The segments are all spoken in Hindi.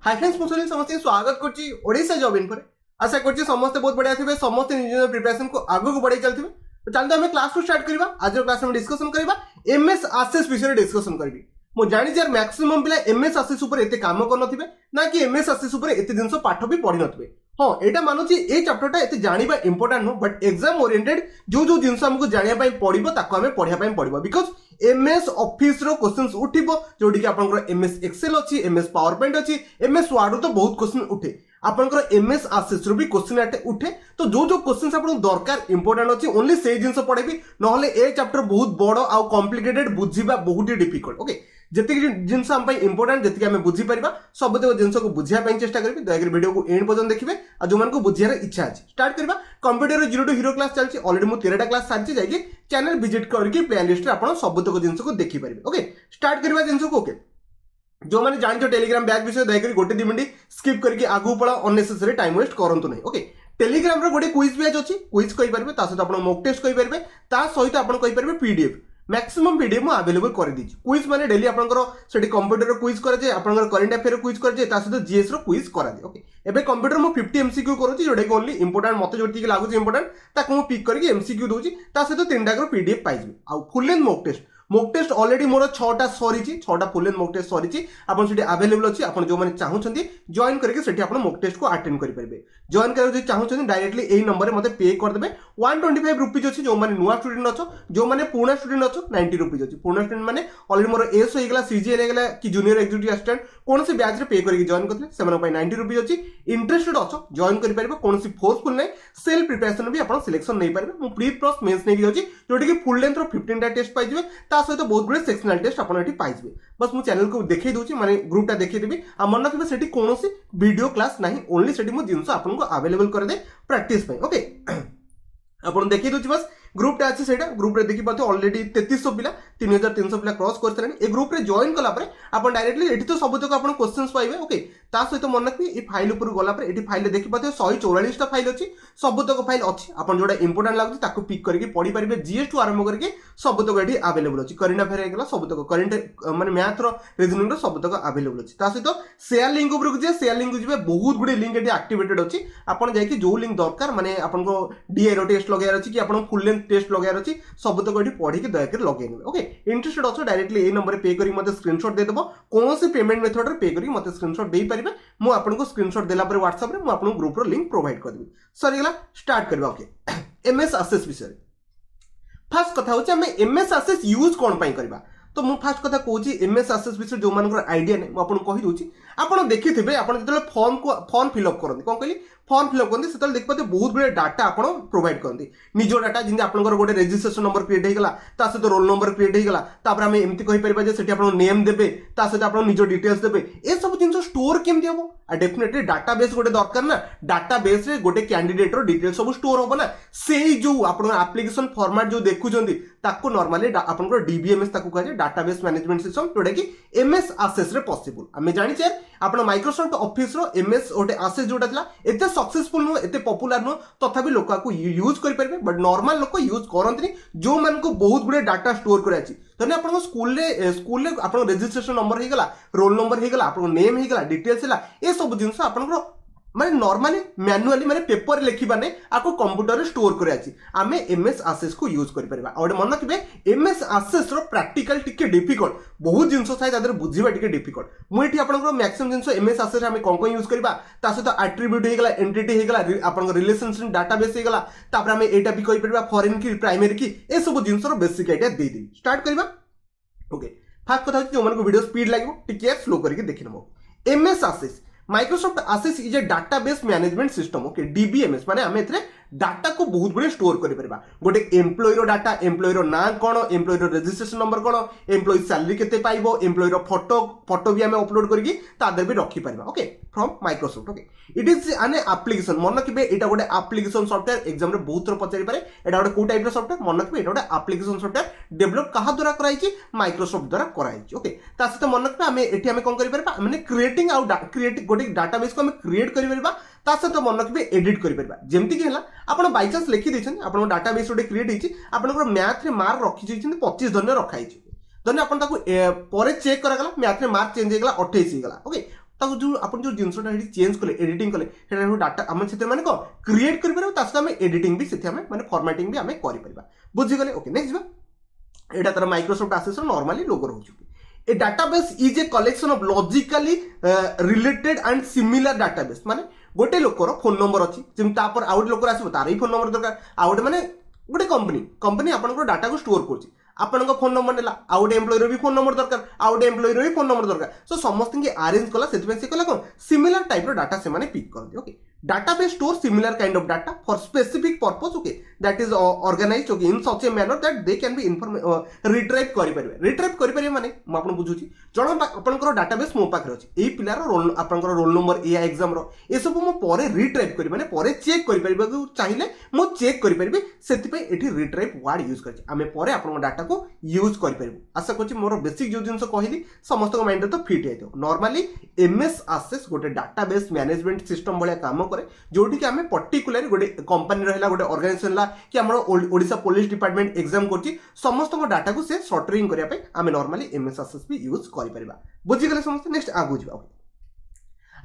हाय फ्रेंड्स मुझे समस्त स्वागत करछि ओडिशा जॉब इन पर आशा करछि समस्त बहुत बढ़िया थिबे समस्त निज प्रिपरेशन को आगु को बढ़ाई चलथिबे। तो चलते हमें क्लास को स्टार्ट करबा। आज क्लास में डिस्कशन करबा एमएस आसेस विषय डिस्कशन करबी। मु जानि यार मैक्सिमम पिला एमएस आसेस ऊपर एते काम कर नथिबे ना कि एमएस आसेस ऊपर एते दिनस पाठ भी पढि नथिबे। हाँ एटा मानुछि ए चैप्टरटा एते जानिबा important no but exam oriented जो जिनस हमको जानिया पई पडिबो ताको हमें पढिया पई पडिबो बिकॉज़ एमएस ऑफिस रो क्वेश्चंस उठिबो जोडी कि आपनकर एमएस एक्सेल अछि एमएस पावर पॉइंट अछि एमएस वर्ड तो बहुत क्वेश्चन उठे आपनकर एमएस आसेस रो भी क्वेश्चन आटे उठे। तो जो क्वेश्चंस आपन दरकार इंपोर्टेंट अछि ओनली से जिनस पढेबी नहले ए चैप्टर बहुत बड़ आ कॉम्प्लिकेटेड बुझिबा बहुत डिफिकल्ट। ओके जति जिनस हम पई इंपोर्टेंट जति हमें बुझी परिबा सब तक जिनस को बुझिया पई चेष्टा करबी। दयाकर वीडियो को एंड पर्यंत देखिबे आ जो मन को बुझियार इच्छा अछि स्टार्ट करबा। Computer zero to hero class चलछि ऑलरेडी मु 13टा क्लास सारछि जाइके चैनल विजिट करके प्लेलिस्ट रे आपन सब तक जिनस को देखि परिबे। ओके स्टार्ट करबा जिनस को। ओके जो माने जानछो टेलीग्राम बैच विषय दयाकर गोटे 2 मिनिट स्किप करके आगु पळा अननेसेसरी टाइम वेस्ट करंतु नै। ओके टेलीग्राम रे गोटे क्विज बैच अछि क्विज कहि परबे ता सहित आपन मॉक टेस्ट कहि परबे ता सहित आपन कहि परबे पीडीएफ मैक्सिमम पीडीएफ मु अवेलेबल कर दी। क्विज माने डेली आपनकर सेठी कंप्यूटर रो क्विज कर जे आपनकर करंट अफेयर क्विज कर जे ता सहित जीएस रो क्विज करा दे। ओके एबे कंप्यूटर मु 50 एमसीक्यू करूची जोडे को ओनली इंपोर्टेंट मते जोटी के लागु इंपोर्टेंट ताको मु पिक करके एमसीक्यू दोची ता सहित 3टा को पीडीएफ पाइबे। आ full length mock test already मोर 6टा सरीची 6टा फुल लेंथ मॉक टेस्ट सरीची आपन सेठी अवेलेबल अछि आपन जो माने चाहुछंती जॉइन करके सेठी आपन मॉक टेस्ट को अटेंड करि परबे। जॉइन करे जो चाहुछंती डायरेक्टली एई नंबर रे मते पे कर देबे 125 रुपीस अछि जो माने नुवा स्टूडेंट अछो जो माने पुराना स्टूडेंट अछो 90 रुपीस अछि। पुराना स्टूडेंट माने ऑलरेडी मोर एस होई गेला सीजीएल हे गेला कि जूनियर एग्जीक्यूटिव असिस्टेंट कोनसे बैच रे पे करके जॉइन करले सेमन पय 90 रुपीस अछि। इंटरेस्टेड अछो जॉइन करि परबे कोनसे फोर्सफुल नै सेल्फ प्रिपरेशन भी आपन सिलेक्शन नै परबे। मु प्री प्लस मेंस नै जाउची जोटी कि फुल लेंथ रो 15टा टेस्ट पाइ जिवे ता सहित बहुत गुडे सेक्शनल टेस्ट आपन एठी पाइ जिवे। बस मु चैनल को देखै दोची माने ग्रुपटा देखै देबी आ मन रखबे सेठी कोनोसी वीडियो क्लास नाही ओनली सेठी मु जिंस आपन को अवेलेबल कर दे प्रैक्टिस पय। ओके आपन देखै दोची बस ग्रुपटा अछि सेटा ग्रुप रे देखि पाते ऑलरेडी 3300 पिला 3300 पिला क्रॉस करथरानी ए ग्रुप रे जॉइन कला परे आपन डायरेक्टली एठी तो सब तक आपन क्वेश्चंस पाइबे। ओके ता सहित मन रखबी ए फाइल ऊपर गला परे एठी फाइल देखि पाते 144 टा फाइल अछि सब तक फाइल अछि आपन जोडा इंपोर्टेंट लागु ताको पिक करके पढी परिबे। जीएस टू आरंभ करके सब तक एठी अवेलेबल अछि करंट अफेयर हे गेला सब तक करंट माने मैथ रो रीजनिंग रो सब तक अवेलेबल अछि। ता सहित शेयर लिंक ऊपर जे शेयर लिंक जिवे बहुत गुडे लिंक एठी एक्टिवेटेड अछि आपन जाय कि जो लिंक दरकार माने आपन को डीआईरो टेस्ट लगायर अछि कि आपन फुल लेंथ टेस्ट लगायर अछि सब तक एठी पढी के दया कर लगे नेबे। ओके इंटरेस्टेड अछो डायरेक्टली ए नंबर पे करी मते स्क्रीनशॉट दे देबो कोनोसी पेमेंट मेथड रे पे करी मते स्क्रीनशॉट देई परिबे मु आपन को स्क्रीनशॉट देला पर WhatsApp रे मु आपन ग्रुप रो लिंक प्रोवाइड कर देबी। सरी गेला स्टार्ट करबा। ओके एमएस आसेस विषय फर्स्ट कथा होची हमें एमएस आसेस यूज कोन पई करबा। तो मु फर्स्ट कथा कहूची एमएस आसेस विषय जो मानकर आइडिया नै मु आपन कहि दोची आपन देखिथिबे आपन जतले फॉर्म फिल अप करंती कोन कहली फॉर्म फिल अप करंती सेतले देख पाते बहुत गुडे डाटा आपन प्रोवाइड करंती निजो डाटा जिंदे आपनकर गोटे रजिस्ट्रेशन नंबर क्रिएट हे गेला ता सहित रोल नंबर क्रिएट हे गेला तापर हम एमती कहि परबा जे सेठी आपन नेम देबे ता सहित आपन निजो डिटेल्स देबे ए सब जिंस स्टोर केमती हबो आ डेफिनेटली डाटाबेस गोटे दरकार ना डाटाबेस रे गोटे कैंडिडेट रो डिटेल्स सब स्टोर होबो ना सेही जो आपन एप्लीकेशन फॉर्मेट जो देखुचंदी ताको नॉर्मली आपनकर डीबीएमएस ताको कहे डाटाबेस मैनेजमेंट सिस्टम जोडा कि एमएस आसेस रे पॉसिबल हमें जानि छे आपन माइक्रोसॉफ्ट ऑफिस रो एमएस ओटे आसेस जोटा थला एते सक्सेसफुल नो एते पॉपुलर नो तथापि लोक को यूज करि परबे बट नॉर्मल लोक यूज करंतनी जो मन को बहुत गुडे डाटा स्टोर करे अछि तने आपन स्कूल रे आपन रजिस्ट्रेशन नंबर हे गेला रोल नंबर हे गेला आपन नेम हे गेला डिटेल्स हेला ए सब जिंस आपन को माने नॉर्मली मैनुअली माने पेपर लिखिबा नै आको कंप्यूटर रे स्टोर करे अछि आमे एमएस आसेस को यूज करि परबा। और मन रखबे एमएस आसेस रो प्रैक्टिकल टिके डिफिकल्ट बहुत जिंस थाय तादर बुझिबा टिके डिफिकल्ट मु एठी आपन को मैक्सिमम जिंस एमएस आसेस रे हम कोन यूज करबा ता सहित एट्रिब्यूट हे गेला एंटिटी हे गेला आपन को रिलेशनशिप डाटाबेस हे गेला तापर हम एटा भी कहि परबा फॉरेन की प्राइमरी की ए सब जिंस रो बेसिक आइडिया दे दी स्टार्ट करबा। ओके फर्स्ट कथा जो मन को वीडियो स्पीड लागो टिके स्लो करके देखिनबो। MS Access Microsoft Access is a database management system. Okay DBMS माने हम एथरे डाटा को बहुत गुडे स्टोर करि परबा गोटे एम्प्लॉय रो डाटा एम्प्लॉय रो नाम कोन एम्प्लॉय रो रजिस्ट्रेशन नंबर कोन एम्प्लॉय सैलरी केते पाइबो एम्प्लॉय रो फोटो भी हमें अपलोड करके तादर भी रखि परबा। Okay from Microsoft. Okay it is an application मन रखिबे एटा गोटे एप्लीकेशन सॉफ्टवेयर एग्जाम रे बहुत थोर पचारि पारे एटा गोटे को टाइप रो सॉफ्टवेयर मन रखिबे एटा गोटे एप्लीकेशन सॉफ्टवेयर डेवलप कहा द्वारा कराई छि माइक्रोसॉफ्ट द्वारा कराई छि। ओके ता सहित मन रखिबे हमें एठी हमें कोन करि परबा माने क्रिएटिंग आउट क्रिएट गोटे डाटाबेस को हमें क्रिएट करि परबा ता सहित मन रखिबे एडिट करि परबा जेमति कि हला आपण बाय चांस लिखि दैछन आपण डाटाबेस गोटे क्रिएट हिछि आपण मैथ रे मार्क रखि दैछन 25 धन्य रखाई छि धन्य आपण ताको परे चेक करा गला मैथ रे मार्क चेंज हे गला 28 हे गला। ओके ताको जो अपन जो जिनसटा हेडी चेंज कले एडिटिंग कले हेडा डाटा हम सेते माने को क्रिएट करि परबो तास हम एडिटिंग भी सेते हम माने फॉर्मेटिंग भी हम करि परबा बुझि गले ओके नेक्स्ट बा एटा तर माइक्रोसॉफ्ट एक्सेस रो नॉर्मली लोगो रहउछु a database is a collection of logically related and similar database माने गोटे लोकर फोन नंबर अछि जेम तापर आउट लोकर आसीबो तार ही फोन नंबर दरकार आउट माने गोटे कंपनी आपन डाटा को स्टोर करछि आपन फोन नंबर नेला आउट एम्प्लॉय भी फोन नंबर दरकार आउट एम्प्लॉय भी फोन नंबर दरकार सो समस्त के अरेंज कला सेति से कला कोन सिमिलर टाइप रो डाटा से माने पिक करथि okay database stores similar kind of data for specific purpose okay that is organized okay in such a manner that they can be retrieve करि माने म आपन बुझुची जण आपनकर डाटाबेस मो पाखरे अछि एई पिलार रोल आपनकर रोल नंबर ए एग्जाम रो ए सब मो परे रिट्राइव करि माने परे चेक करि परिबा को चाहिए मो चेक करि परिबे सेति पे एठी रिट्राइव वर्ड यूज करछि आमे परे आपन डाटा को यूज करि परिबो आशा करछि मोर बेसिक जो जिंस कहली समस्त को माइंड तो फिट हेतो नॉर्मली एमएस एक्सेस गोटे डाटाबेस मैनेजमेंट सिस्टम भलिया काम जोटी कि आम पर्टिकुलर गोटे कंपनी रहा गोटे ऑर्गेनाइजेशन कि आम ओडिशा पुलिस डिपार्टमेंट एग्जाम करछि समस्त डाटा को से सॉर्टरिंग करिया पे आम नॉर्मली एमएस एक्सेस भी यूज करि परिबा बुझि गले समस्त नेक्स्ट आगु जिबा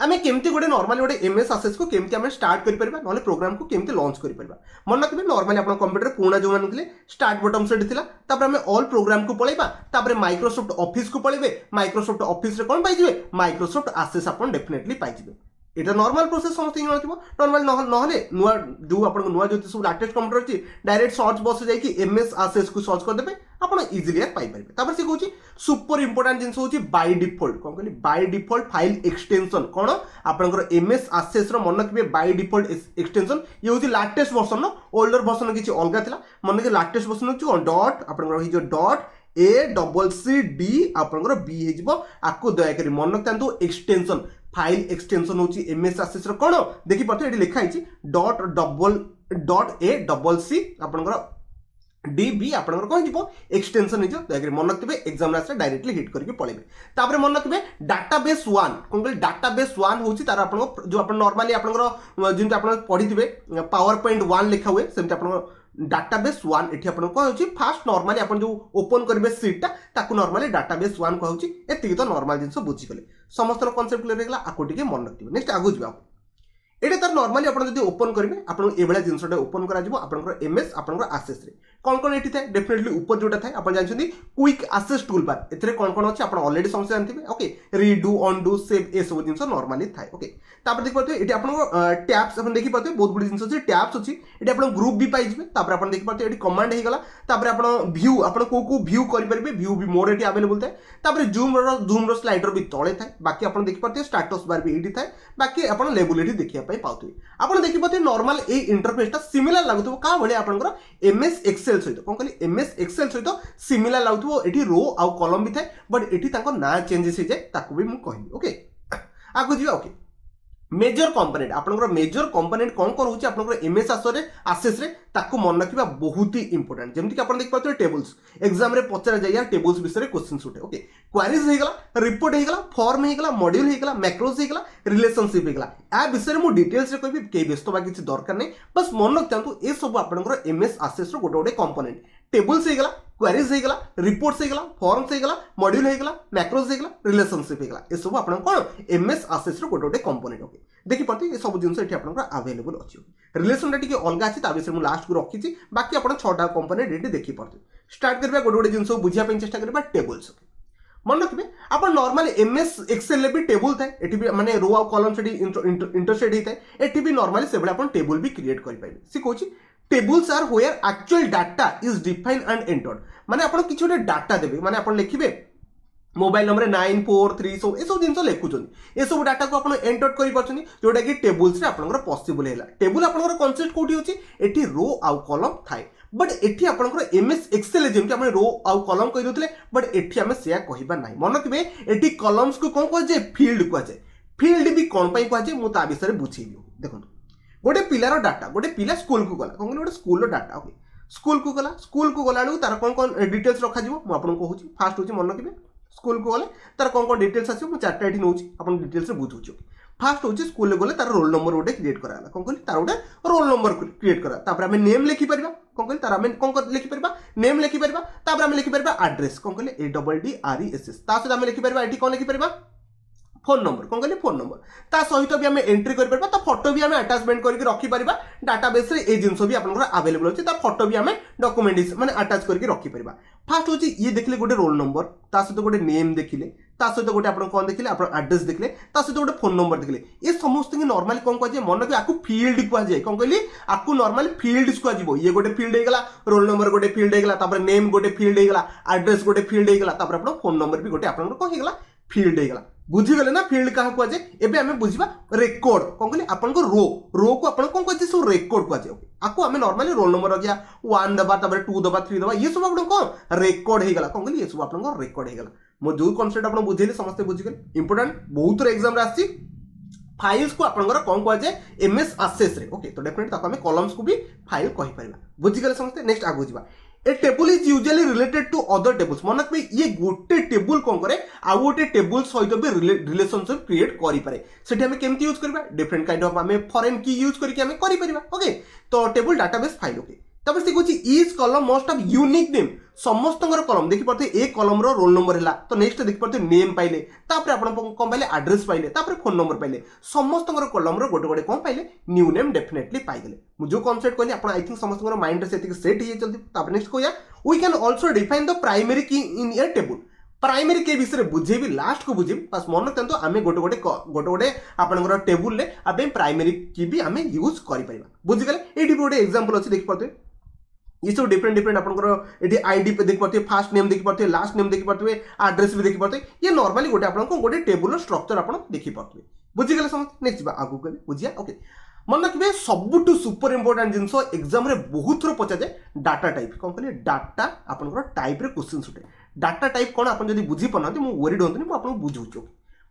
आम केमती गोटे नॉर्मली गोटे एमएस एक्सेस को केमती आम स्टार्ट करि परिबा नले प्रोग्राम को केमती लॉन्च करि परिबा मन रखबे नॉर्मली आपन कंप्यूटर पुणा जो मान थिले स्टार्ट बटन सेट थिला तापर आम ऑल प्रोग्राम को पळेबा तापर माइक्रोसॉफ्ट ऑफिस को पळेबे माइक्रोसॉफ्ट ऑफिस रे कोन पाइ जिवे माइक्रोसॉफ्ट एक्सेस आपन डेफिनेटली पाइ जिवे এটা নর্মাল প্রসেস সমস্ত জানিথিব নর্মাল নহলে নুয়া जो आपन नुआ जो सब लेटेस्ट कंप्यूटर अछि डायरेक्ट सर्च बॉक्स जाई कि एमएस एक्सेस को सर्च कर देबे आपन इजीली पाई परिबे तापर से कहूची सुपर इंपोर्टेंट जिंस होची बाय डिफॉल्ट कोन कहली बाय डिफॉल्ट फाइल एक्सटेंशन कोन आपनकर एमएस एक्सेस रो मन रखबे बाय डिफॉल्ट एक्सटेंशन ये होची latest version know older version किछि अलगा थिला मन के लेटेस्ट वर्जन होची डॉट आपनकर ही जो डॉट ACCD आपनकर बी हे जिवो आको दया करी मन रखतांतु एक्सटेंशन फाइल एक्सटेंशन होची एमएस एक्सेस रो कोन देखि पड़ते एडी लिखा हिची .ACC आपनकर DB आपनकर कोन जिवो एक्सटेंशन हिजो दया करी मन रखतबे एग्जाम रास्ते डायरेक्टली हिट करके पळेबे तापर मन रखबे डाटाबेस 1 कोन कहली डाटाबेस 1 होची तार आपन जो आपन नॉर्मली आपनकर जिंत आपन पढिथिबे पावर पॉइंट 1 लिखा हुए सेमते आपन डाटाबेस 1 एठी आपन को होची फास्ट नॉर्मली आपन जो ओपन करबे शीट ताकू नॉर्मली डाटाबेस 1 को होची एति तो नॉर्मल जिंस बुझी गले समस्त कांसेप्ट क्लियर हेगला आको टिके मन रखिबे नेक्स्ट आगु जिबा एटे तर नॉर्मली आपन जदी ओपन करबे आपन एबेला जिंसटा ओपन करा जिवो आपनकर एमएस आपनकर एक्सेस रे कोन एठी थाए डेफिनेटली ऊपर जोटा थाए आपन जानछथि क्विक एक्सेस टूल बार एथरे कोन अछि आपन ऑलरेडी समझ जानथिबे ओके रीडू अनडू सेव ए सब जिंस नॉर्मली थाए ओके तापर देखि पड़ते एठी आपन टैब्स अपन देखि पड़ते बहुत गुडी जिंस अछि टैब्स अछि एठी आपन ग्रुप भी पाइ जिबे तापर आपन देखि पड़ते एठी कमांड हे गला तापर आपन व्यू आपन को व्यू करि परबे व्यू भी मोर एठी अवेलेबल थाए तापर जूम रो स्लाइडर भी तळे थाए बाकी आपन देखि पड़ते स्टेटस बार भी एठी थाए बाकी आपन लेबल एठी देखिया पई पाउथि आपन देखि पड़ते नॉर्मल ए इंटरफेस ता सिमिलर लागुथबो का भले आपनकर एमएस एक्सेल सहित कोन कहली एमएस एक्सेल सहित सिमिलर लागुथबो एठी रो आ कॉलम भी थाए बट एठी ताको ना चेंजेस हे जाय ताको भी मु कहली ओके आगु जिवा ओके मेजर कंपोनेंट आपनकर मेजर कंपोनेंट कोन कोन होची आपनकर एमएस एक्सेस रे ताको मन रखिबा बहुत ही इंपोर्टेंट जेमति कि आपन देख पाते टेबल्स एग्जाम रे पचरा जाया टेबल्स विषय रे क्वेश्चन उठे ओके क्वेरीज हे गला रिपोर्ट हे गला फॉर्म हे गला मॉड्यूल हे गला मैक्रोस हे गला रिलेशनशिप हे गला आ विषय रे मु डिटेल्स रे कहबी के व्यस्त बा किछि दरकार नै बस मन रखतांतु ए सब आपनकर एमएस एक्सेस रो गोटे गोटे कंपोनेंट टेबल्स हे गला क्वेरीज हे गला रिपोर्ट्स हे गला फॉर्म्स हे गला मॉड्यूल हे गला मैक्रोस हे गला रिलेशनशिप हे गला ए सब आपन कोन एमएस एक्सेस रो गोटे गोटे कंपोनेंट ओके देखि पड़ते ये सब जिंस एठी आपन अवेलेबल अछि रिलेशन टिके अलगा अछि ता विषय मु लास्ट को रखिछि बाकी आपन 6टा कंपोनेंट एठी देखि पड़ते स्टार्ट करबा गोटे गोटे जिंस बुझिया पे चेष्टा करबा टेबल्स मन रखबे आपन नॉर्मली एमएस एक्सेल ले भी टेबल थाए एठी भी माने रो आ कॉलम सेठी इंटरसेट ही थाए एठी भी नॉर्मली सेबले आपन टेबल भी क्रिएट करि पाइबे सी कहूछि tables are where actual data is defined and entered माने आपन किछ गोटे डाटा देबे माने आपन लिखिबे मोबाइल नंबर 943 सब ए सब जिंस लिखुछन ए सब डाटा को आपन एंटर करि परछन जोटा कि टेबल्स रे आपनकर पॉसिबल हैला टेबल आपनकर कांसेप्ट कोठी होची एठी रो आ कॉलम थाए बट एठी आपनकर एमएस एक्सेल जेम कि हमने रो आ कॉलम कहि दोतले बट एठी हमें सेया कहिबा नाही मन रखबे एठी कॉलम्स को कोन कह जे फील्ड को जे फील्ड भी कोन पई कह जे मु ता विषय बुझी दियो देखो गोटे पिलार डाटा गोटे पिला स्कूल को गला कोन गोटे स्कूल रो डाटा ओके स्कूल को गला तार कोन डिटेल्स रखा जिवो मु आपन कहूची फास्ट होची मन रखबे स्कूल को गले तार कोन डिटेल्स आसी मु चारटा एठी नउची आपन डिटेल्स रे बुझुची फास्ट होची स्कूल गले तार रोल नंबर गोटे क्रिएट कराला कोन कहली तार गोटे रोल नंबर क्रिएट करा तापर हमें नेम लिखि परबा कोन कहली तार हमें कोन लिखि परबा नेम लिखि परबा तापर हमें लिखि परबा एड्रेस कोन कहली ADDRESS ता से हमें लिखि परबा एठी कोन लिखि परबा फोन नंबर कौन कहली फोन नंबर ता सहित भी आम एंट्री कर पारिबा ता फोटो भी आम अटाचमेंट करके रखी पारिबा डाटाबेस रे ए जिंस भी आपनकर अवेलेबल अछि ता फोटो भी आम डॉक्यूमेंट माने अटैच करके रखी पारिबा फास्ट होची ये देखले गोटे रोल नंबर ता सहित गोटे नेम देखिले ता सहित गोटे आपन कोन देखिले आपन एड्रेस देखिले ता सहित गोटे फोन नंबर देखिले ये समस्त के नॉर्मली कोन कहजे मन के आकु फील्ड को जाय कोन कहली आकु नॉर्मली फील्ड को आजिबो ये गोटे फील्ड हे गेला रोल नंबर गोटे फील्ड हे गेला तापर नेम गोटे फील्ड हे गेला एड्रेस गोटे फील्ड हे गेला तापर आपन फोन नंबर भी गोटे आपन को हे गेला फील्ड हे गेला बुझीगले ना फील्ड क्या कुआ जाए एबे आमे बुझिबा रेकॉर्ड कोन कहली आपन को रो को आपन कोन कहजे सो रेकॉर्ड कुआ जाए आकु आमे नॉर्मली रोल नंबर रखिया 1 दबा तापर 2 दबा 3 दबा ये सब आपन को रेकॉर्ड हे गेला कोन कहली ये सब आपन को रेकॉर्ड हे गेला मो जो कांसेप्ट आपन बुझेली समस्त बुझिगले इंपोर्टेंट बहुत रे एग्जाम रे आसी फाइल्स को आपन कोन कुआ जाए एमएस एक्सेस रे ओके तो डेफिनेटली ताको आमे कॉलम्स को भी फाइल कहि परिबा बुझिगले समस्त नेक्स्ट आगु जिबा a table is usually related to other tables मन रखबे ये गोटे टेबल कोन करे आ गोटे टेबल सहित भी रिलेशनशिप क्रिएट करि पारे सेठी हमें केमती यूज करबा डिफरेंट काइंड ऑफ हमें फॉरेन की यूज करके हमें करि परिबा ओके तो टेबल डाटाबेस फाइल ओके तब से कुछ each column must of unique name समस्त कॉलम देखि पड़ते एक कॉलम रो रोल नंबर हैला तो नेक्स्ट देखि पड़ते नेम पाइले तापर आपण कोन पाइले एड्रेस पाइले तापर फोन नंबर पाइले समस्त कॉलम रो गोटे गोटे कोन पाइले न्यू नेम डेफिनेटली पाइ गेले मु जो कांसेप्ट कहली आपण आई थिंक समस्त माइंड रे सेति सेट हे जल्दी तापर नेक्स्ट कोया we can also define the primary key in A table primary के विषय बुझेबी लास्ट को बुझेबी बस मन रखते आमे गोटे गोटे आपनकर टेबल ले आबे प्राइमरी की भी आमे यूज करि परिबा बुझि गेले एडी गोटे एग्जांपल अछि देखि पड़ते ये सब डिफरेंट डिफरेंट आपनकर एडी आईडी पे देखि पड़ते फर्स्ट नेम देखि पड़ते लास्ट नेम देखि पड़ते एड्रेस भी देखि पड़ते ये नॉर्मली गोटे आपनको गोटे टेबल स्ट्रक्चर आपन देखि पड़ते बुझि गेले समझ नेक्स्ट बा आगु के बुझिया ओके मन रखिबे सबटू सुपर इंपोर्टेंट जिंस एग्जाम रे बहुत थोर पचा जाए डाटा टाइप कोन कहली डाटा आपनकर टाइप रे क्वेश्चन सुटे डाटा टाइप कोन आपन जदी बुझी पनाती मु वरीड होंतनी मु आपन बुझौछु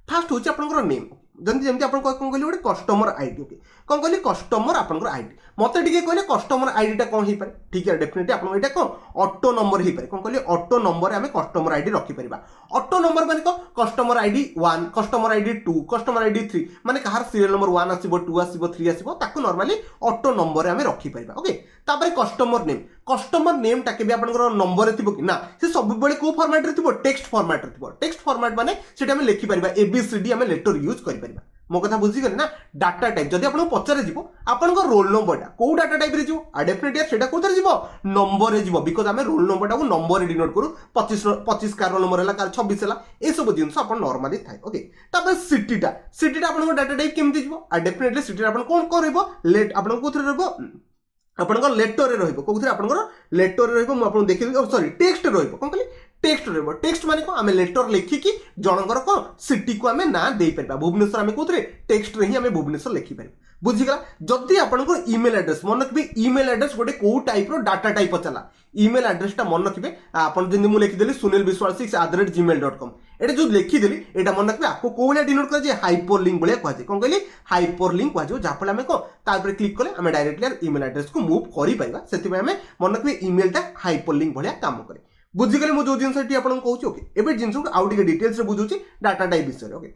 फास्ट होची आपनकर नेम जंती जंती आपन कोन कहली गोटे कस्टमर आईडी ओके कोन कहली कस्टमर आपनकर आईडी मते टिके कहले कस्टमर आईडी टा कोन हे पारे ठीक है डेफिनेटली आपन एटा कोन ऑटो नंबर हे पारे कोन कहली ऑटो नंबर हमें कस्टमर आईडी रखि परिबा ऑटो नंबर माने को customer ID 1 customer ID 2 customer ID 3 माने कहार सीरियल नंबर 1 आसीबो 2 आसीबो 3 आसीबो ताको नॉर्मली ऑटो नंबर हमें रखि परिबा ओके तापर कस्टमर नेम टाके भी आपनकर नंबर रे थिबो कि ना से सब बेले को फॉर्मेट रे थिबो टेक्स्ट फॉर्मेट रे थिबो टेक्स्ट फॉर्मेट माने सेटा हमें लिखि परिबा एबीसीडी हमें लेटर यूज करि परिबा मो कथा बुझी गले ना डाटा टाइप जदी आपन पचरे जीवो आपन को रोल नंबर को डाटा टाइप रे जीवो आ डेफिनेटली सेटा कोथरे जीवो नंबर रे जीवो बिकॉज़ हमें रोल नंबर को नंबर रे डिनोट करू 25 कार रोल नंबर हला कार 26 हला ए सब जिंस आपन नॉर्मली थाय ओके तापर सिटीटा आपन को डाटा टाइप केमति जीवो आ डेफिनेटली सिटी आपन कोन करबो लेट आपन को कोथरे रहबो आपन लेटर रे रहबो कोथरे आपन लेटर रे रहबो मु आपन देखि सॉरी टेक्स्ट रहबो कोन कहली टेक्स्ट रहबो टेक्स्ट माने को हमें लेटर लिखि कि जनकर को सिटी को हमें ना दे परबा भुवनेश्वर हमें कोथरे टेक्स्ट रे ही हमें भुवनेश्वर लिखि परबा बुझिगला जदी आपन को ईमेल एड्रेस मन रखबे ईमेल एड्रेस गोटे को टाइप रो डाटा टाइप चला ईमेल एड्रेस टा मन रखबे आपन जंदी मु लिखि देली sunilbiswal6@gmail.com एटा जो लिखि देली एटा मन रखबे आपको कोला डिनोट कर जे हाइपरलिंक बळे कहजे कोन कहली हाइपरलिंक कहजे जाफले हमें को ता ऊपर क्लिक करले हमें डायरेक्टली ईमेल एड्रेस को मूव करि पाइबा सेति हमें मन रखबे ईमेल टा हाइपरलिंक बळे काम करे बुझिगले मु जो जिंसटी आपन कहूची ओके एबे जिंस को आउट के डिटेल्स रे बुझूची डाटा टाइप विषय ओके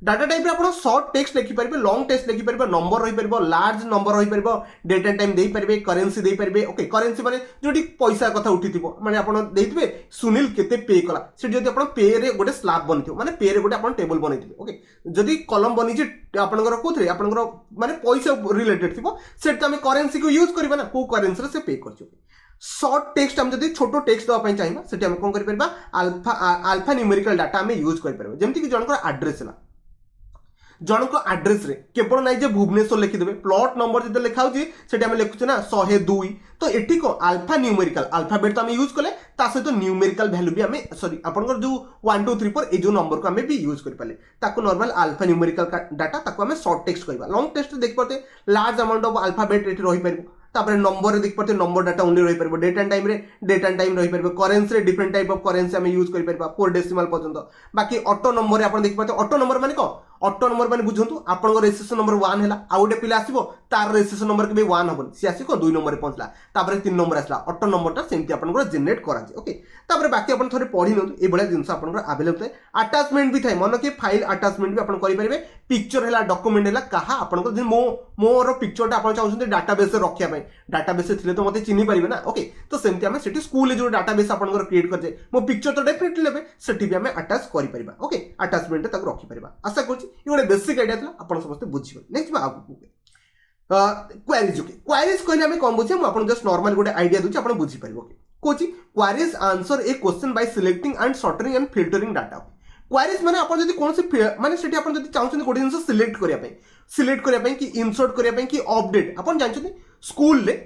डाटा टाइप रे आपन शॉर्ट टेक्स्ट लिखि परिबे लॉन्ग टेक्स्ट लिखि परिबे नंबर रहि परिबो लार्ज नंबर रहि परिबो डेट एंड टाइम देई परिबे करेंसी देई परिबे ओके करेंसी माने जोटी पैसा कथा उठिथिबो माने आपन देइथिबे सुनील केते पे कला से जदी आपन पे रे गोटे स्लैब बनिथिबो माने पे रे गोटे आपन टेबल बनिथिबे ओके जदी कॉलम बनि जे आपनकर कोथरे आपनकर माने पैसा रिलेटेड थिबो सेट हमें करेंसी को यूज करबा ना को करेंसी रे से पे करछु शॉर्ट टेक्स्ट हम जदी छोटो टेक्स्ट दवा पई चाहिबा सेटी हम कोन करि परबा अल्फा न्यूमेरिकल डाटा हमें यूज करि परबा जेमति कि जनकर एड्रेस ना जनक एड्रेस रे केवल नाइ जे भुवनेश्वर लिखि देबे प्लॉट नंबर जदे लिखा होची सेटी हम लिखुछ ना 102 तो एठी को अल्फा न्यूमेरिकल अल्फाबेट तो हम यूज करले ता सहित न्यूमेरिकल वैल्यू भी हमें सॉरी आपनकर जो 1 2 3 4 ए जो नंबर को हमें भी यूज कर पाले ताको नॉर्मल अल्फा न्यूमेरिकल डाटा ताको हमें शॉर्ट टेक्स्ट कहबा लॉन्ग टेक्स्ट देख पाते लार्ज अमाउंट ऑफ अल्फाबेट एठी रहि परबो तापर नंबर देख पाते नंबर डाटा ओनली रहि परबो डेट एंड टाइम रहि परबो करेंसी रे डिफरेंट टाइप ऑफ करेंसी हमें यूज करि परबा 4 डेसिमल पर्यंत बाकी ऑटो नंबर रे आपण देख पाते ऑटो नंबर माने को ऑटो नंबर मैंने बुझंतु आपन रेजिस्ट्रेशन नंबर 1 हैला आ गोटे पिला आसीबो तार रेजिस्ट्रेशन नंबर के 1 हबन सी आसी को 2 नंबर रे पहुंचला तापर 3 नंबर आसला ऑटो नंबरटा सेमती आपन जनरेट करा जे ओके तापर बाकी आपन थोड़े पढ़ी नतु ए बळा जिंस आपन अवेलेबल थाए अटैचमेंट भी थाए मन के फाइल अटैचमेंट भी आपन करि परिबे पिक्चर हैला डॉक्यूमेंट हैला कहा आपन जे मोर पिक्चरटा आपन चाहउछन डाटाबेस रे रखिया पय डाटाबेस रे थिले तो मते चिन्ही परिबे ना ओके तो सेमती हम सेठी स्कूल रे जो डाटाबेस आपन क्रिएट कर जे मो पिक्चर तो डेफिनेटली लेबे सेठी भी हम अटैच करि परिबा ओके अटैचमेंट ताको रखि परिबा आशा करछि इ गोटे बेसिक आइडिया थला आपन समस्त बुझिबे नेक्स्ट बा आगु क्वेरीज ओके क्वेरीज कहले हम कोन बुझे हम आपन जस्ट नॉर्मल गोटे आइडिया दुछि आपन बुझि परिबो ओके कोची queries answer a question by selecting and sorting and filtering data queries माने आपन जदी कोन से माने सेठी आपन जदी चाहउछन गोटे जिंस सिलेक्ट करिया पय कि इंसर्ट करिया पय कि अपडेट आपन जानछन स्कूल ले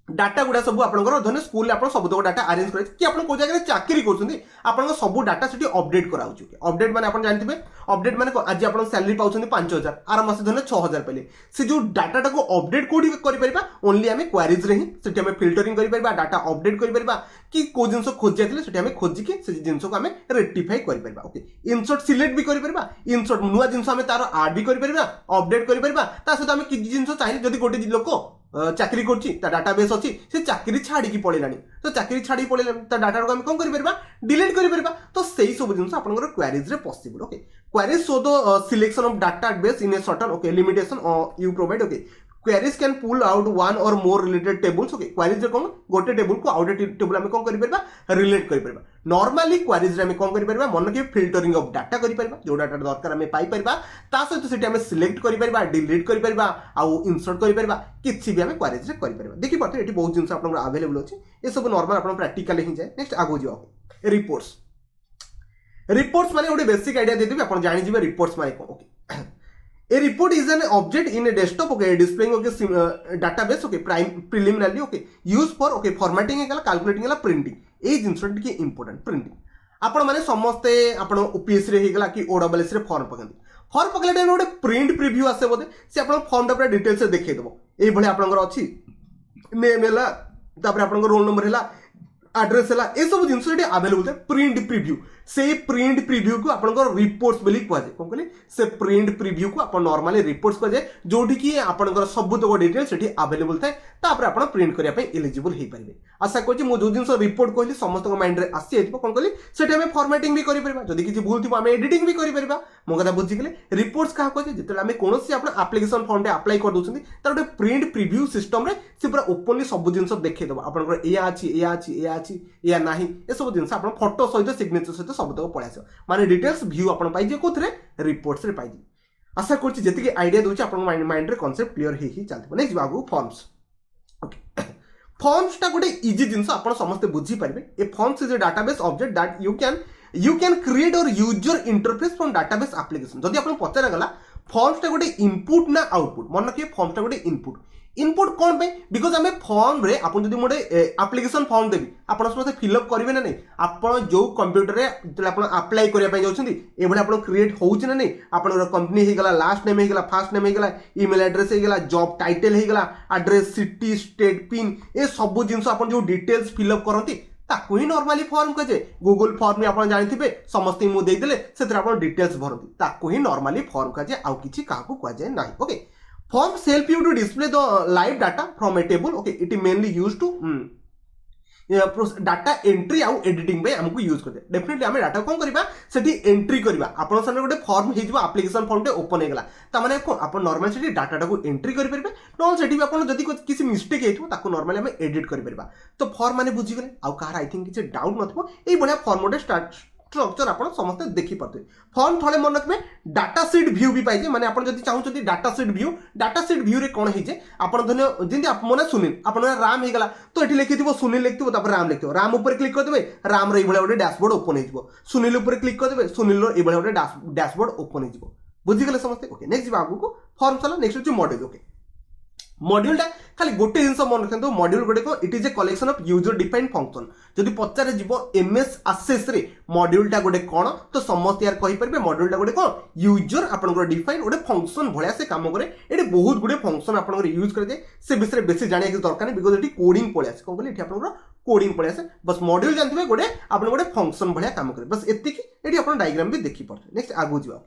डाटा गुडा सब आपनकर धने स्कूल ले आपन सब तक डाटा अरेंज करे कि आपन को जगह चाकरी करछन आपन सब डाटा सेठी अपडेट कराउ छु अपडेट माने आपन जानथिबे अपडेट माने आज आपन सैलरी पाउछन 5000 आर मास धने 6000 पले से जो डाटा को अपडेट कोडी करि परिबा ओनली हमें क्वेरीज रे ही सेठी हमें फिल्टरिंग करि परिबा डाटा अपडेट करि परिबा कि को जिंस खोजिया थिले सेठी हमें खोजि के से जिंस को हमें रेक्टिफाई करि परिबा ओके इंसर्ट सिलेक्ट भी करि परिबा इंसर्ट नुवा जिंस हमें तार ऐड भी करि परिबा अपडेट करि परिबा ता सहित हमें कि जिंस चाहिए जदी गोटे लोक चाकरी करछि ता डाटाबेस अछि से चाकरी छाड़ी की पळेलानी तो चाकरी छाड़ी पळेला ता डाटा को हम कोन करि परबा डिलीट करि परबा तो सेही सब जिंस आपनकर क्वेरीज रे possible okay queries so the selection of database in a certain okay limitation you provide okay queries can pull out one or more related tables okay queries रे कोन गोटे टेबल को आउट टेबल हम कोन करि परबा रिलेट करि परबा नॉर्मली क्वेरीज रे हम कोन करि परबा मन के फिल्टरिंग ऑफ डाटा करि परबा जो डाटा दरकार हम पाई परबा ता सहित सेठी हम सिलेक्ट करि परबा डिलीट करि परबा आ इंसर्ट करि परबा किछि भी हम क्वेरीज रे करि परबा देखि पड़ते एटी बहुत जिंस आपन अवेलेबल अछि ए सब नॉर्मल आपन प्रैक्टिकल ही जाय नेक्स्ट आगो जियो रिपोर्ट्स माने ओडे बेसिक आइडिया दे देबी आपन जानि जिबे रिपोर्ट्स माने को okay A report is an object in a desktop okay displaying okay database okay preliminarily okay used for okay formatting है calculating है printing ए जिंस टिके इंपोर्टेंट प्रिंटिंग आपण माने समस्ते आपण ओपीएस रे हेगला कि ओडब्ल्यूएस रे फॉर्म पकंदी फॉर्म पकले टाइम गोटे प्रिंट प्रीव्यू आसे बोदे से आपण फॉर्म टा पूरा डिटेल्स से देखै देबो एई भले आपनकर अछि नेम हैला तापर आपनकर रोल नंबर हैला एड्रेस हैला ए सब जिंस रे अवेलेबल है प्रिंट प्रीव्यू से प्रिंट प्रीव्यू को आपनकर रिपोर्ट्स बोली कहै कोन कहले से प्रिंट प्रीव्यू को आपण नॉर्मली रिपोर्ट्स कहै जोठी कि आपनकर सब तक डिटेल्स सेठी अवेलेबल थाए तापर आपण प्रिंट करिया पे एलिजिबल हे परिबे आशा करछि मो जो जिंस रिपोर्ट कहली समस्त को माइंड रे आसी आइतो कोन कहली सेठी हम फॉर्मेटिंग भी करि परबा जदी किछि भूल थिबो हम एडिटिंग भी करि परबा मो कथा बुझि गेले रिपोर्ट्स का कहै जेते हम कोनोसी आपण एप्लीकेशन फॉर्म रे अप्लाई कर दोछंती तार गोटे प्रिंट प्रीव्यू सिस्टम रे से पूरा ओपनली सब जिंस देखै देबो आपनकर एया अछि या नाही ए सब जिंस आपण फोटो सहित सिग्नेचर सहित सब तक पळै आसो माने डिटेल्स व्यू आपण पाइ जे कोथरे रिपोर्ट्स रे पाइ जे आशा करछि जेति के आइडिया दोछि आपण माइंड रे कांसेप्ट क्लियर ही चलतबो नेक्स्ट बाबू फॉर्म्स ओके फॉर्म्स टा गोटे इजी जिंस आपण समस्त बुझी परिबे a forms is a database object that you can create or use your interface from database application जदी आपण पचरा गला फॉर्म्स टा गोटे इनपुट ना आउटपुट मन के फॉर्म्स टा गोटे इनपुट कौन पे बिकॉज आम फॉर्म रे आपन जदी मोटे एप्लीकेशन फॉर्म देबी आपन समस्त फिलअप करिवे ना नहीं आपन जो कंप्यूटर रे जले आपन अप्लाई करिया पय जाउछंती ए भले आपन क्रिएट होउछ ना नहीं आपन कंपनी हे गला लास्ट नेम हे गला फर्स्ट नेम हे गला ईमेल एड्रेस हे गला जॉब टाइटल हे गला एड्रेस सिटी स्टेट पिन ए सब जिंस आपन जो डिटेल्स फिलअप करंती ताकू ही नॉर्मली फॉर्म कहे गूगल फॉर्म में आप जानते समस्त मुझे देदेले से आप डिटेल्स भरती ताकू ही नॉर्मली फॉर्म कहे आउ किसी क्या कहुए ना okay Forms help you to display the live data from a table. Okay, it is mainly used to data entry आउ एडिटिंग पे हमको यूज करते डेफिनेटली आम डाटा कौन करबा सेठी एंट्री करबा आपन सामने गोटे फॉर्म हे जिवो एप्लीकेशन फॉर्म टे ओपन हे गला त माने को आपन नॉर्मल सेठी डाटा को एंट्री करि परबे नॉन सेठी भी आपन जदी किसी मिस्टेक हेतु ताको नॉर्मली हम एडिट करि परबा तो फॉर्म माने बुझी गले आउ कार आई थिंक किछ डाउट नथबो एई बढिया फॉर्म मोडे स्ट्रक्चर आप समस्त देखी पाते फॉर्म थोड़े मन रखिए डाटा सीट व्यू भी पाइजे माने आपण जदी चाहउछथि डाटा सीट व्यू रे कोन हिजे आपण धन्य जिंदी आप मने सुनील आपण राम हे गला तो एठी लिखिथिबो सुनील लिखिथिबो तापर राम लिखिथिबो राम ऊपर क्लिक कर देबे राम रे इबळे गोटे डैशबोर्ड ओपन हे जिवो सुनील ऊपर क्लिक कर देबे सुनील रो इबळे गोटे डैशबोर्ड ओपन हे जिवो बुझी गले समस्त ओके नेक्स्ट बाबू को फॉर्म चला नेक्स्ट होची मॉड्यूल ओके मॉड्यूल टा खाली गोटे जिनस मन रखते मॉड्यूल गोटे को it is a collection of user defined function जदि पचारे जीव एमएस एक्सेस रे मॉड्यूल टा गोटे कोन तो समस्त यार कहि परबे मॉड्यूल टा गोटे कोन यूजर आपनकर डिफाइन गोटे फंक्शन भलिया से काम करे एटे बहुत गुडे फंक्शन आपनकर यूज करे जे से विषय बेसी जानिया के दरकार नै बिकॉज़ एटी कोडिंग पळे आसे कोन कहले एटी आपनकर कोडिंग पळे आसे बस मॉड्यूल जानथिबे गोटे आपन गोटे फंक्शन भलिया काम करे बस एतिकी एटी आपन डायग्राम भी देखि पड़ते नेक्स्ट आगु जीवा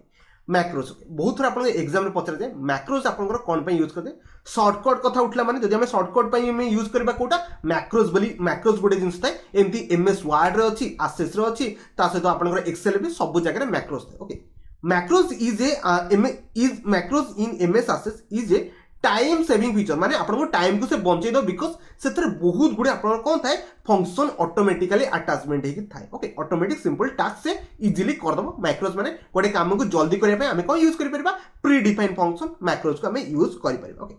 मैक्रोज बहुत थोड़ा आपको एग्जाम में पचार जाए मैक्रोज आपंकर कौन यूज करते सर्टकट कथा उठला माने जदि आम सर्टकट यूज करबा कोटा मैक्रोज बोली मैक्रोज गोटे जिन थाए एमती एमएस वर्ड रे अच्छी आसेस रे अच्छी ता सहित आपंकर एक्सेल भी सब जगह मैक्रोज थाए okay macros is macros in MS access is A time saving feature माने आपको टाइम को से बंचै दो बिकॉज से बहुत गुड़े आपन कौन थाए फंक्शन ऑटोमेटिकली अटैचमेंट होगी थाए ओके ऑटोमेटिक सिंपल टास्क से इजीली कर दबो मैक्रोज माने गोटे काम को जल्दी करबा पे हमें कोन यूज करि परबा प्री डिफाइन फंक्शन मैक्रोज को हमें यूज करि परबा okay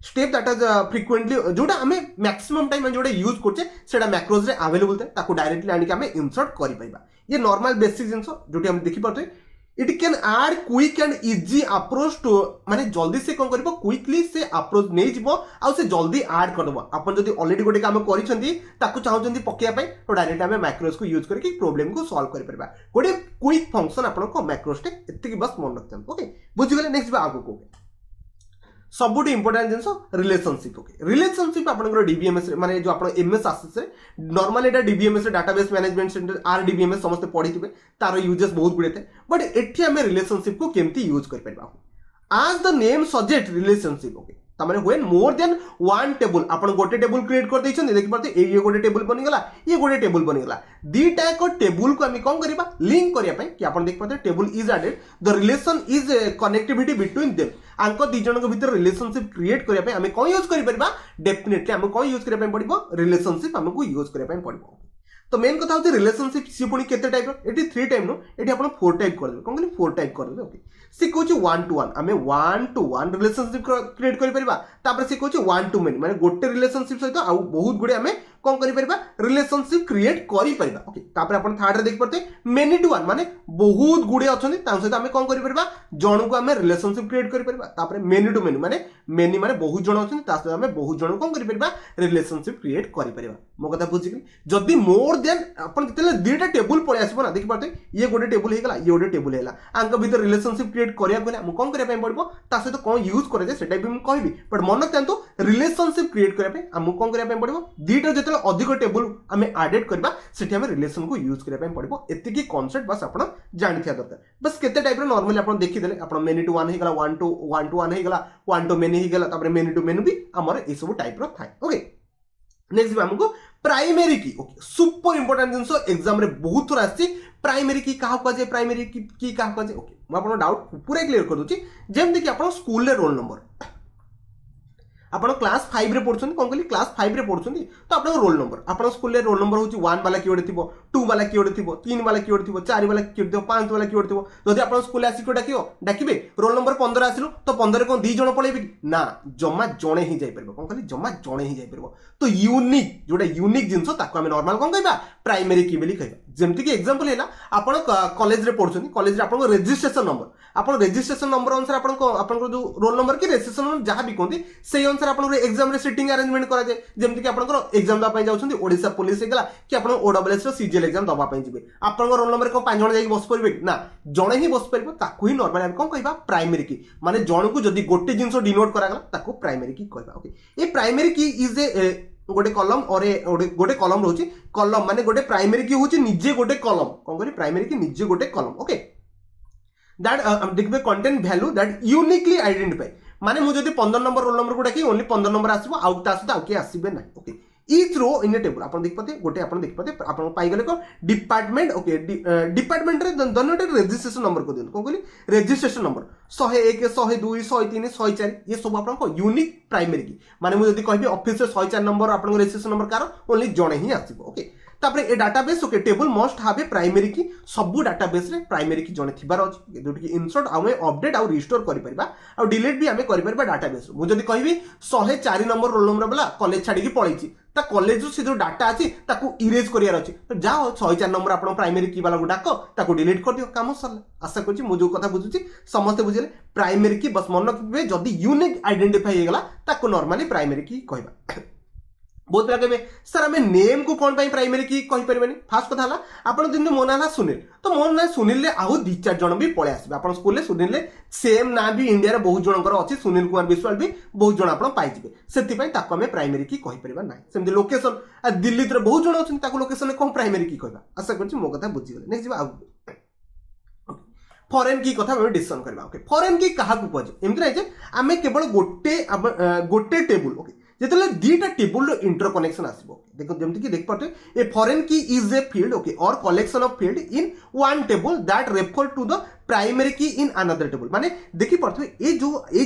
step that is frequently जोटा हमें मैक्सिमम टाइम जोटा यूज करछे सेटा मैक्रोज रे अवेलेबल थाए ताको डायरेक्टली आनि के हमें इंसर्ट करि परबा ये नॉर्मल बेसिक जिंस जोटी हम देखि परते it can add quick and easy approach to माने जल्दी से कौन करिवो क्विकली से अप्रोच नै जिवो आ से जल्दी ऐड कर दबो अपन जदी ऑलरेडी गोटे काम करिसंती ताकू चाहउचंती पकेया पई तो डायरेक्ट हमें मैक्रोज को यूज करके प्रॉब्लम को सॉल्व करि परबा गोटे क्विक फंक्शन आपन को मैक्रोज टे एत्ति बस मन रखते ओके बुझि गले नेक्स्ट बा आगो को सबुठ इंपोर्टेंट जिनस रिलेशनशिप ओके रिलेशनशिप आपनकर डीबीएमएस माने जो आपण एमएस आसेस रे नॉर्मल एटा DBMS database management centre RDBMS समस्त पढिथिबे तार यूजेस बहुत गुडे थे बट एठी हमें रिलेशनशिप को केमती यूज कर परबा as the name suggest relationship okay तमाने when more than one table आपण गोटे टेबल क्रिएट कर दैछन देखि परते ये गोटे टेबल बनि गला ये गोटे टेबल बनि गला दीटा को टेबल को हम कोन करिबा लिंक करिया पय कि आपण देख परते table is added the relation is connectivity between them आंको दी जन भीतर रिलेशनशिप क्रिएट करिया पय हम कोन यूज करि परबा डेफिनेटली हम कोन यूज करिया पय पड़िबो रिलेशनशिप हमको यूज करिया पय पड़िबो तो मेन कथा होती रिलेशनशिप सी पुणी केते टाइप रो एटी 3 टाइप नो एटी आपण 4 टाइप कर देबे कोन कहली 4 टाइप कर देबे ओके सी कोची 1 टू 1 हमें 1 टू 1 रिलेशनशिप क्रिएट करि परबा तापर सी कोची 1 टू मेनी माने गोटे रिलेशनशिप सहित आ बहुत गुडे हमें कोन करि परबा रिलेशनशिप क्रिएट करि परबा ओके तापर आपण थर्ड रे देख परते मेनी टू 1 माने बहुत गुडे अछंती ता सहित हमें कोन करि परबा जण को हमें रिलेशनशिप क्रिएट करि परबा तापर मेनी टू मेनी माने बहुत जण अछंती ता सहित हमें बहुत जण कोन करि परबा रिलेशनशिप क्रिएट करि परबा मो कथा बुझि गेली जदी मोर देन अपन केतले दीटा टेबल पळे आसीबो ना देखि परते ये गोटे टेबल हे गला ये गोटे टेबल हेला आंक भीतर रिलेशनशिप क्रिएट करिया कोला हम कोन करिया पय पड़बो ता सहित कोन यूज करे जे सेटा भी हम कहबी बट मन रखतंतु रिलेशनशिप क्रिएट करिया पय हम कोन करिया पय पड़बो दीटा जेतले अधिक टेबल हमें ऐडेड करबा सेठी हमें रिलेशन को यूज करिया पय पड़बो एति की कांसेप्ट बस आपण जानिथिया दरकार बस केते टाइप रो नॉर्मली आपण देखि देले आपण मेनी टू 1 हे गला 1 टू 1 हे गला 1 टू मेनी हे गला तापर मेनी टू मेनू भी हमर ए सब टाइप रो थाय ओके नेक्स्ट हमको प्राइमरी की ओके सुपर इंपोर्टेंट जिंस एग्जाम रे बहुत थोड़ा आसी प्राइमरी की कहा को जे प्राइमरी की कहा को जे ओके म आपन डाउट पूरा क्लियर कर दूची जेम देखि आपन स्कूल रे रोल नंबर आपण क्लास 5 रे पढछन कोन कहली क्लास 5 रे पढछन तो आपण रोल नंबर आपण स्कूल रे रोल नंबर होची 1 वाला की ओडे थिबो 2 वाला की ओडे थिबो 3 वाला की ओडे थिबो 4 वाला की ओडे थिबो 5 वाला की ओडे थिबो जदि आपण स्कूल आसी को डाकिबे रोल नंबर 15 आसिलो तो 15 कोन 2 जण पळेबे ना जम्मा जणे ही जाई परबो कोन कहली जम्मा जणे ही जाई परबो तो यूनिक जोडा यूनिक जिंसो ताको हम नॉर्मल कोन कहबा प्राइमरी की बेली कहबा जेमति कि एग्जांपल हैला आपण कॉलेज रे पढछन कॉलेज रे आपण रजिस्ट्रेशन नंबर आपण रजिस्ट्रेशन नंबर अनुसार आपण जो रोल नंबर की रजिस्ट्रेशन नंबर जहां भी कोंती सेही अनुसार आपण एग्जाम रे सिटिंग अरेंजमेंट करा जाय जेमति कि आपण एग्जाम दा पय जाउछन ओडिसा पुलिस हे गला कि आपण ओडब्ल्यूएस रो सीजीएल एग्जाम दबा पय जिबे आपण रोल नंबर को 5 जण जाई बस परबे ना जणे ही बस परबो ताकू ही नॉर्मल हम कोन कहबा प्राइमरी की माने जण को जदी गोटे जिंसो डिनोट करा गला ताकू प्राइमरी की कहबा ओके ए प्राइमरी की इज ए गोटे कॉलम और गोटे कॉलम रोची कॉलम माने गोटे प्राइमरी की होची निजे गोटे कॉलम कोन करी प्राइमरी की निजे गोटे कॉलम ओके दैट देखबे content value that uniquely identify माने मु जदी 15 नंबर रोल नंबर को डाकी ओनली 15 नंबर आसीबो आउट तास आउ के आसीबे ना ओके ईच रो इन ए टेबल आपण देख पाते गोटे आपण देख पाते आपण पाई गले को डिपार्टमेंट ओके डिपार्टमेंट रे दोनोटे रजिस्ट्रेशन नंबर को देन कोन कहली रजिस्ट्रेशन नंबर 101 102 103 104 ये सब आपण को यूनिक प्राइमरी की माने मु जदी कहबी ऑफिस रे 104 नंबर आपण रजिस्ट्रेशन नंबर कार ओनली जणे ही आसीबो ओके तापर a database okay table must have a primary key सब डाटाबेस रे प्राइमरी की जणे थिबार अछि जोटी की इंसर्ट आमे अपडेट आ रिस्टोर करि परबा आ डिलीट भी आमे करि परबा डाटाबेस मु जदी कहबी 104 नंबर रोल नंबर वाला कॉलेज छाडी की पळैछि ता कॉलेज से जो डाटा अछि ताकू इरेज करियार अछि तो जाओ 104 नंबर आपण प्राइमरी की वाला को डाको ताकू डिलीट कर दियो काम सरला आशा करछि मु जो कथा बुझुछि समस्त बुझिले प्राइमरी की बस मन रखबे जदी यूनिक आइडेंटिफाई हे गला ताकू नॉर्मली प्राइमरी की कहबा बहुत पिला कहबे सर हमें नेम को कौन पाई प्राइमरी की कहि परबेनी फास्ट कथा हला आपण दिन मो ना सुनील तो मो ना सुनील ले आउ 2-4 जण भी पळे आसीबे आपण स्कूल ले सुनील ले सेम ना भी इंडिया रे बहुत जनकर अछि सुनील कुमार विश्वाल भी बहुत जण आपण पाई जिबे सेति पई ताको हमें प्राइमरी की कहि परबा नाही सेमदि लोकेशन दिल्ली रे बहुत जण अछि ताको लोकेशन ले कोन प्राइमरी की कहबा आशा करछि मो कथा बुझि गेले नेक्स्ट बा फॉरेन की कथा हम डिस्कशन करबा ओके फॉरेन की कहा को पजे एमति नै जे आमे केवल गोटे टेबल ओके जेतले दीटा टेबल रो इंटरकनेक्शन आसीबो देखो जेमति कि देख पाते a foreign key is a field okay or collection of field in one table that refer to the primary key in another table माने देखि पारथि ए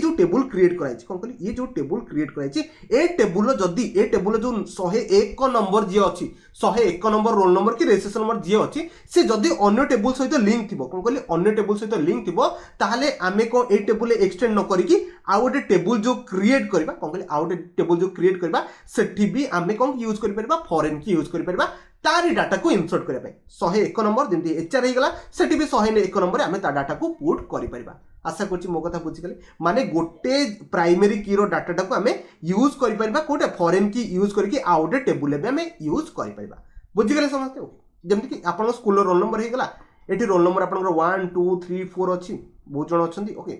जो टेबल क्रिएट कराइछि कोन कहली ये जो टेबल क्रिएट कराइछि ए टेबल जदी ए टेबल जो 101 नंबर जे अछि 101 नंबर रोल नंबर की रजिस्ट्रेशन नंबर जे अछि से जदी अन्य टेबल सहित लिंक थिबो कोन कहली अन्य टेबल सहित लिंक थिबो ताहाले आमे को ए टेबल एक्सटेंड न करी कि आ गोटे टेबल जो क्रिएट करबा कोन कहली आ गोटे टेबल जो क्रिएट करबा सेठी भी आमे कोन यूज करि परबा फॉरेन की यूज करि परबा तारी डाटा को इंसर्ट करबा पे 101 नंबर जेंति एचआर हे गला सेठी भी 101 नंबर आमे ता डाटा को पुट करि परबा आशा करछि मो कथा बुझि गेले माने गोटे प्राइमरी की रो डाटा को आमे यूज करि परबा कोटे फॉरेन की यूज करके आ गोटे टेबल ले आमे यूज करि परबा बुझि गेले समझते ओके जेंति कि आपन स्कूल रोल नंबर हे गला एठी रोल नंबर आपन 1 2 3 4 अछि बहुत जण अछंती ओके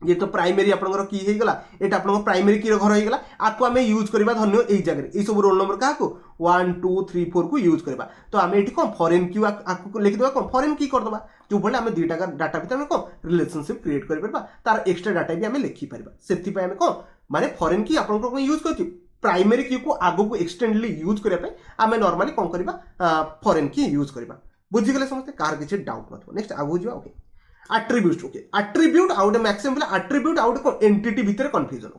ये तो प्राइमरी आपन की हे गला एटा आपन प्राइमरी की रो घर हे गला आको आमे यूज करबा धन्य एई जगह रे ए सब रोल नंबर का को 1 2 3 4 को यूज करबा तो आमे एठी कोन फॉरेन की आको लिख देबा कोन फॉरेन की कर देबा जो भले आमे दुईटा डाटा भीतर कोन रिलेशनशिप क्रिएट कर परबा तार एक्स्ट्रा डाटा भी आमे लिखि परबा सेति पे आमे कोन माने फॉरेन की आपन को यूज करछि प्राइमरी की को आगो को एक्सटेंडली यूज करबा पे आमे नॉर्मली कोन करबा फॉरेन की यूज करबा बुझि गेले समझते कार किछि डाउट नथो नेक्स्ट आगो जिवा okay attributes okay attribute out maximum attribute out को एंटिटी भीतर कंफ्यूजन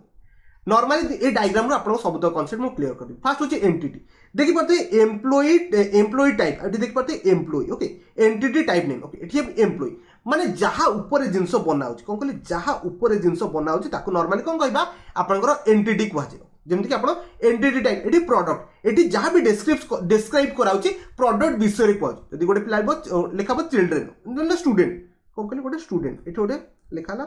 नॉर्मली ए डायग्राम रो आपन सब तो कांसेप्ट मु क्लियर कर दी फर्स्ट होची एंटिटी देखि परते एम्प्लॉय टाइप एटी देखि परते employ okay entity type name okay एटी एम्प्लॉय माने जहा ऊपर जिंस बना होची कोन कहली जहा ऊपर जिंस बना होची ताको नॉर्मली कोन कहबा आपनकर एंटिटी को जे जेमति कि आपण entity type eighty product eighty जहा भी डिस्क्राइब कराउची प्रोडक्ट विषय रे को जदी गोटे पिला लेखाबो चिल्ड्रन स्टूडेंट कोन कहली गोटे स्टूडेंट एठी गोटे लेखाला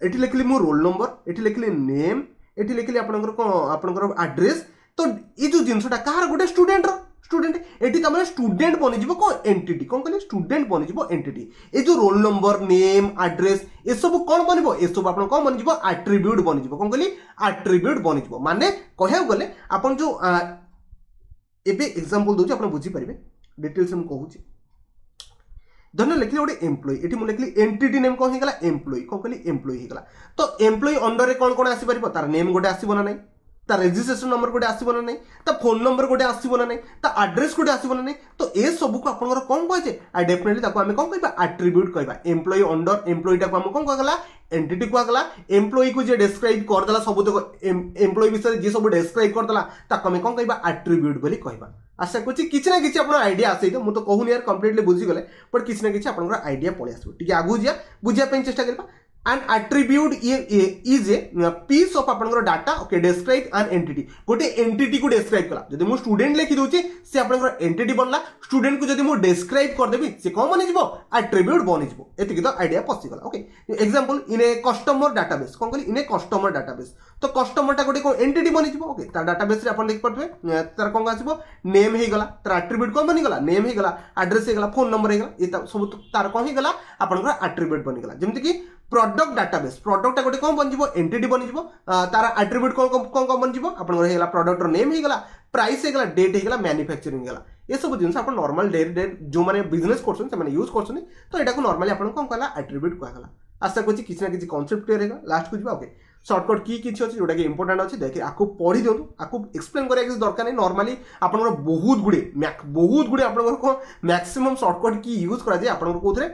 एठी लिखली मो रोल नंबर एठी लिखली नेम एठी लिखली आपनकर एड्रेस तो ये जो जिनसटा कार गोटे स्टूडेंट एठी तमरे स्टूडेंट बनि जिवो को एंटिटी कोन कहली स्टूडेंट बनि जिवो एंटिटी ए जो रोल नंबर नेम एड्रेस ए सब कोन बनिबो ए सब आपन कोन बनि जिवो एट्रिब्यूट बनि जिवो कोन कहली एट्रिब्यूट बनि जिवो माने कहया गले आपन जो एबे एग्जांपल दोछि आपन बुझी परिबे डिटेल्स हम कहूची धन्य लिखली गोटे एम्प्लॉय एठी मु लिखली एंटिटी नेम कोन हेगला एम्प्लॉय कोन कहली एम्प्लॉय हेगला तो एम्प्लॉय अंडर रे कोन कोन आसी परिबो तार नेम गोटे आसीबो ना नै तार रजिस्ट्रेशन नंबर गोटे आसीबो ना नै ता फोन नंबर गोटे आसीबो ना नै ता एड्रेस गोटे आसीबो ना नै तो ए सब को आपनकर कोन कहै छै आ डेफिनेटली ताको हमें कोन कहबा एट्रिब्यूट कहबा एम्प्लॉय अंडर एम्प्लॉय ता को हम कोन कहला एंटिटी को आगला एम्प्लॉय को जे डिस्क्राइब कर दला सब तो एम्प्लॉय विषय जे सब डिस्क्राइब कर दला ताको हमें कोन कहबा एट्रिब्यूट बोली कहबा आशा करछि किछि ना किछि आपन आइडिया आसे तो मु तो कहूनी यार कंप्लीटली बुझी गले पर किछि ना किछि आपनकर आइडिया पळे आसो ठीक आगु जिया बुझिया पे चेष्टा करबा an attribute is a piece of आपनकर data okay describe an entity गोटे एंटिटी को डिस्क्राइब कला जदि मु स्टूडेंट लिखि दोछि से आपनकर एंटिटी बनला स्टूडेंट को जदि मु डिस्क्राइब कर देबी से कोन बनि जिवो एट्रिब्यूट बनि जिवो एतिक तो आइडिया पसि गला okay example in a customer database कोन कहली इन ए कस्टमर डाटाबेस तो कस्टमर टा गोटे को एंटिटी बनि जिवो ओके तार डाटाबेस रे आपन देख पड़बे तार कोन आसीबो नेम हे गला तार एट्रिब्यूट कोन बनि गला नेम हे गला एड्रेस हे गला फोन नंबर हे गला ए सब तार कोन हे गला आपनकर एट्रिब्यूट बनि गला जेमति कि प्रोडक्ट डाटाबेस प्रोडक्ट गोटे कौन बन एंटिटी बन तार एट्रिब्यूट कौन बन आपन प्रोडक्ट नेम हो गला प्राइस हो गला डेट हो गला मैन्युफैक्चरिंग गला ये सब जिन आप नॉर्मल डे डे जो मैंने बिजनेस कर यूज कर तो यहाँ नॉर्मली आप कौन कहला एट्रिब्यूट कहला आशा करछि किसी ना किसी कॉन्सेप्ट क्लियर होगा लास्ट को जी ओके शॉर्टकट की किसी अच्छे जोटा कि इंपोर्टेंट अच्छे देखिए आपको पढ़ी दिंतु आपको एक्सप्लेन करा किसी दरकार नहीं नॉर्मली आपन बहुत गुड़े आप मैक्सिमम शॉर्टकट की यूज करा आपन कौन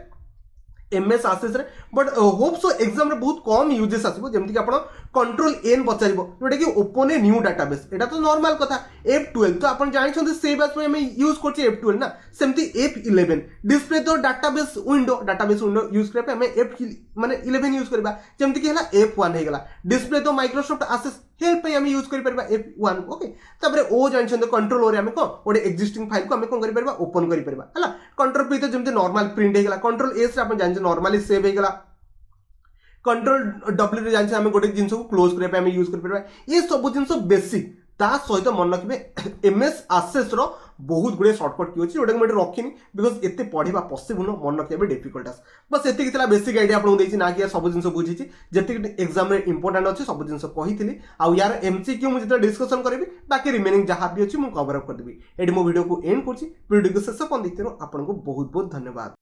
एमएस आसेस रे बट होप सो एग्जाम रे बहुत कम यूजेस आसीबो जेमति कि आपण कंट्रोल एन पचारिबो जोटा कि ओपन ए न्यू डाटाबेस एटा तो नॉर्मल कथा F12 तो आपण जानि छथि से बेस में हम यूज करछि F12 ना सेमति F11 डिस्प्ले तो डाटाबेस विंडो यूज करे पे हम F माने 11 यूज करबा जेमति कि हला F1 हे गला डिस्प्ले तो माइक्रोसॉफ्ट आसेस हेल्प पे हम यूज करि परबा F1 ओके तबरे ओ जानि छथि कंट्रोल ओरे हम को ओडे एक्जिस्टिंग फाइल को हम कोन करि परबा ओपन करि परबा हला कंट्रोल पी तो जेमति नॉर्मल प्रिंट हे गला कंट्रोल एस रे आपण जानि नॉर्मली सेव हे गला कंट्रोल डब्ल्यू रे जानि हम गोटे जिंस को क्लोज करे पे हम यूज करि परबा ये सब जिंस बेसिक ता सहित मन रखिए एमएस आसेस रो बहुत गुड़े शॉर्टकट की अच्छी जोटा मुझे रखिनी बिकज एत पढ़ा पॉसिबल मन रखा डिफिकल्ट बस एति बेसिक आइडिया आपको देती ना कि सब जिन बुझी जी एग्जाम रे इंपोर्टेंट अच्छे सब जिन कही आउ यार एमसीक्यू मुझे डिस्कसन करी बाकी रिमेनिंग जहाँ भी अच्छी मुझे कवर अप करदेवी ये मो वीडियो को एंड कर वीडियो को शेष पर देखते आपको बहुत बहुत धन्यवाद।